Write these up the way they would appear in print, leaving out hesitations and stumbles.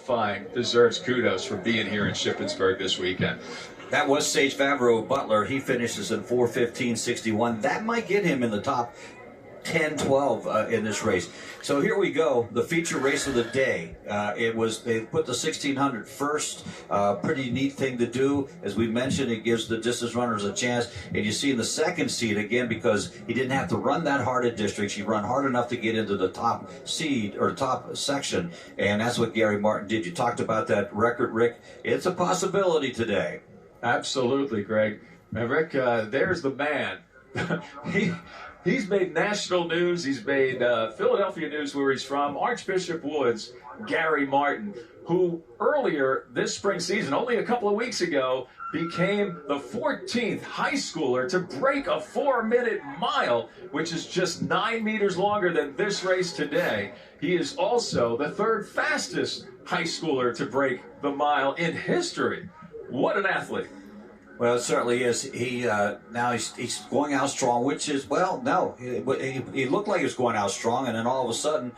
qualifying deserves kudos for being here in Shippensburg this weekend. That was Sage Favreau Butler. He finishes in 4:15.61. That might get him in the top 10, 12 in this race. So here we go, the feature race of the day. They put the 1600 first. Pretty neat thing to do. As we mentioned, it gives the distance runners a chance. And you see in the second seed, again, because he didn't have to run that hard at districts, he run hard enough to get into the top seed or top section. And that's what Gary Martin did. You talked about that record, Rick. It's a possibility today. Absolutely, Greg. And Rick, there's the man. He's made national news. He's made Philadelphia news where he's from. Archbishop Woods, Gary Martin, who earlier this spring season, only a couple of weeks ago, became the 14th high schooler to break a 4-minute mile, which is just 9 meters longer than this race today. He is also the 3rd fastest high schooler to break the mile in history. What an athlete. Well, it certainly is. Now he's going out strong, which is, well, no. He looked like he was going out strong, and then all of a sudden,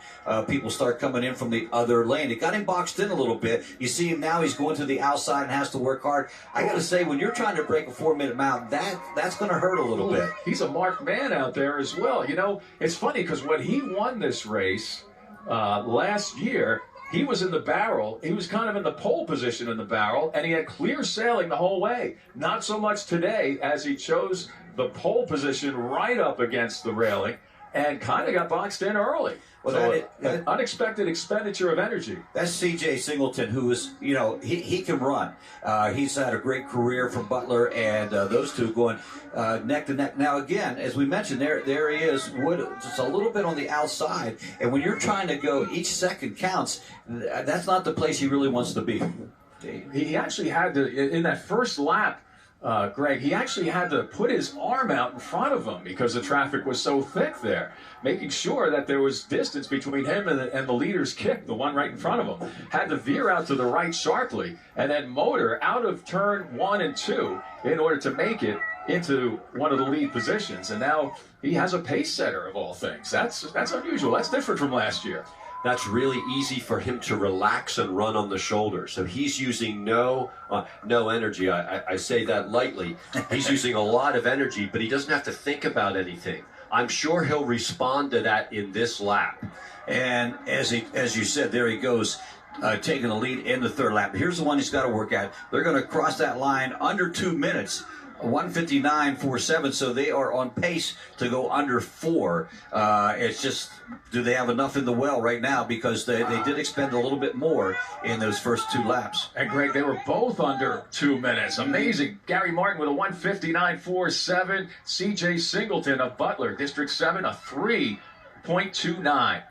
people start coming in from the other lane. It got him boxed in a little bit. You see him now, he's going to the outside and has to work hard. I got to say, when you're trying to break a 4-minute mile, that's going to hurt a little bit. He's a marked man out there as well. You know, it's funny because when he won this race last year, he was in the barrel. He was kind of in the pole position in the barrel, and he had clear sailing the whole way. Not so much today, as he chose the pole position right up against the railing and kind of got boxed in early. Well, so an unexpected expenditure of energy. That's C.J. Singleton, who is, you know, he can run. He's had a great career for Butler, and those two going neck to neck. Now, again, as we mentioned, there he is, Wood, just a little bit on the outside. And when you're trying to go, each second counts. That's not the place he really wants to be. He actually had to, in that first lap, Greg, he actually had to put his arm out in front of him because the traffic was so thick there, making sure that there was distance between him and the leader's kick, the one right in front of him. Had to veer out to the right sharply and then motor out of turn 1 and 2 in order to make it into one of the lead positions. And now he has a pace setter of all things. That's unusual. That's different from last year. That's really easy for him to relax and run on the shoulder. So he's using no energy. I say that lightly. He's using a lot of energy, but he doesn't have to think about anything. I'm sure he'll respond to that in this lap. And as you said, there he goes, taking the lead in the 3rd lap. Here's the one he's got to work at. They're going to cross that line under 2 minutes. 1:59.47, so they are on pace to go under 4. It's just, do they have enough in the well right now? Because they did expend a little bit more in those first 2 laps. And Greg, they were both under 2 minutes. Amazing. Gary Martin with a 1:59.47. C.J. Singleton of Butler, District 7, a 3.29.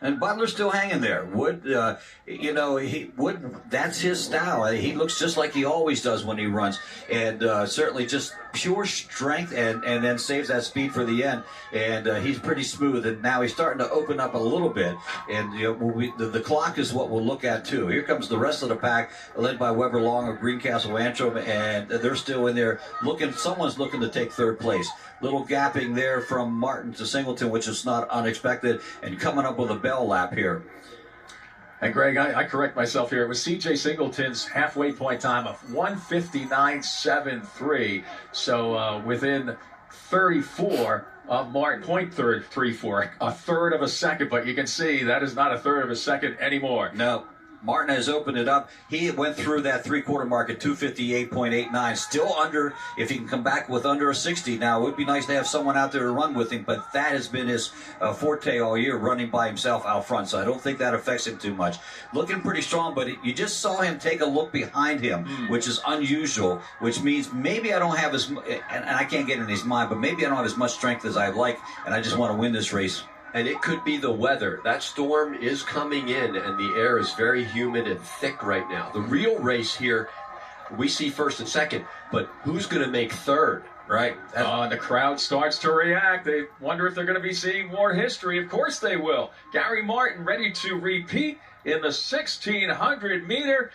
And Butler's still hanging there. Wood, Wood, that's his style. He looks just like he always does when he runs. And certainly just pure strength and then saves that speed for the end. And he's pretty smooth. And now he's starting to open up a little bit. And the clock is what we'll look at, too. Here comes the rest of the pack, led by Weber Long of Greencastle Antrim. And they're still in there looking. Someone's looking to take 3rd place. Little gapping there from Martin to Singleton, which is not unexpected. And coming up with a bell lap here. And Greg, I correct myself here. It was C.J. Singleton's halfway point time of 1:59.73. So within 34 of Martin, 0.34, a third of a second. But you can see that is not a third of a second anymore. No. Martin has opened it up. He went through that 3/4 mark at 2:58.89. Still under, if he can come back with under a 60. Now, it would be nice to have someone out there to run with him, but that has been his forte all year, running by himself out front. So I don't think that affects him too much. Looking pretty strong, but you just saw him take a look behind him, which is unusual, which means maybe I don't have as, and I can't get in his mind, but maybe I don't have as much strength as I'd like, and I just want to win this race. And it could be the weather. That storm is coming in, and the air is very humid and thick right now. The real race here, we see 1st and 2nd, but who's going to make 3rd, right? The crowd starts to react. They wonder if they're going to be seeing more history. Of course they will. Gary Martin ready to repeat in the 1,600 meter.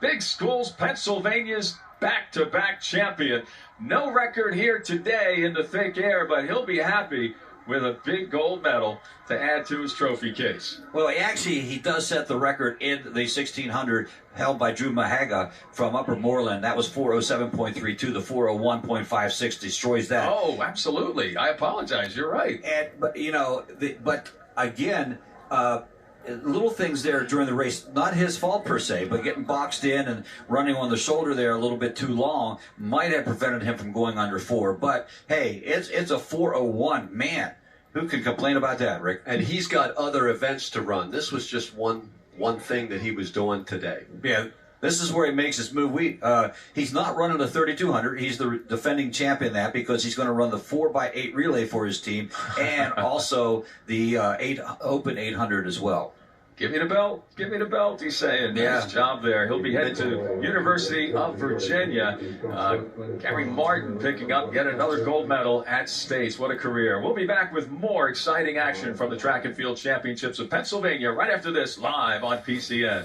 Big Schools, Pennsylvania's back-to-back champion. No record here today in the thick air, but he'll be happy with a big gold medal to add to his trophy case. Well, he does set the record in the 1600 held by Drew Mahaga from Upper Moreland. That was 407.32. The 401.56 destroys that. Oh, absolutely. I apologize. You're right. But again, little things there during the race, not his fault per se, but getting boxed in and running on the shoulder there a little bit too long might have prevented him from going under 4. But hey, it's a 401. Man, who can complain about that, Rick? And he's got other events to run. This was just one thing that he was doing today. Yeah. This is where he makes his move. He's not running the 3200. He's the defending champion that because he's going to run the 4x8 relay for his team and also the Open 800 as well. Give me the belt. Give me the belt, he's saying. Yeah. Nice job there. He'll be headed to University of Virginia. Gary Martin picking up yet another gold medal at States. What a career. We'll be back with more exciting action from the Track and Field Championships of Pennsylvania right after this, live on PCN.